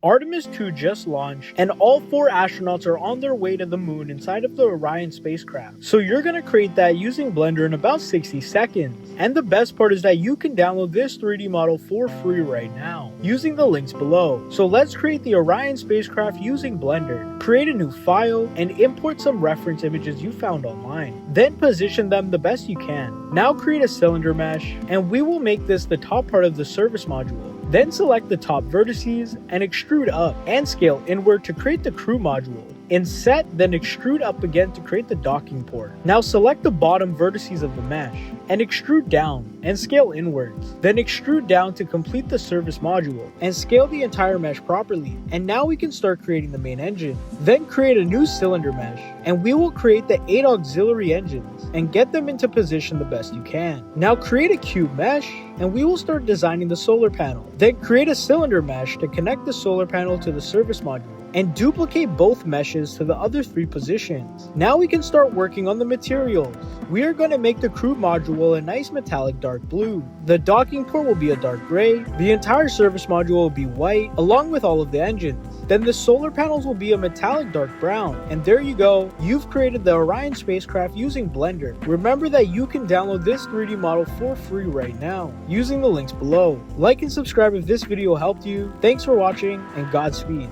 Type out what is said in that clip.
Artemis 2 just launched, and all 4 astronauts are on their way to the moon inside of the Orion spacecraft. So you're going to create that using Blender in about 60 seconds. And the best part is that you can download this 3D model for free right now, using the links below. So let's create the Orion spacecraft using Blender. Create a new file, and import some reference images you found online. Then position them the best you can. Now create a cylinder mesh, and we will make this the top part of the service module. Then select the top vertices and extrude up and scale inward to create the crew module. Inset, then extrude up again to create the docking port. Now select the bottom vertices of the mesh and extrude down and scale inwards. Then extrude down to complete the service module and scale the entire mesh properly. And now we can start creating the main engine. Then create a new cylinder mesh, and we will create the 8 auxiliary engines and get them into position the best you can. Now create a cube mesh, and we will start designing the solar panel. Then create a cylinder mesh to connect the solar panel to the service module, and duplicate both meshes to the other 3 positions. Now we can start working on the materials. We are going to make the crew module a nice metallic dark blue. The docking port will be a dark gray. The entire service module will be white, along with all of the engines. Then the solar panels will be a metallic dark brown. And there you go, you've created the Orion spacecraft using Blender. Remember that you can download this 3D model for free right now, using the links below. Like and subscribe if this video helped you. Thanks for watching, and Godspeed.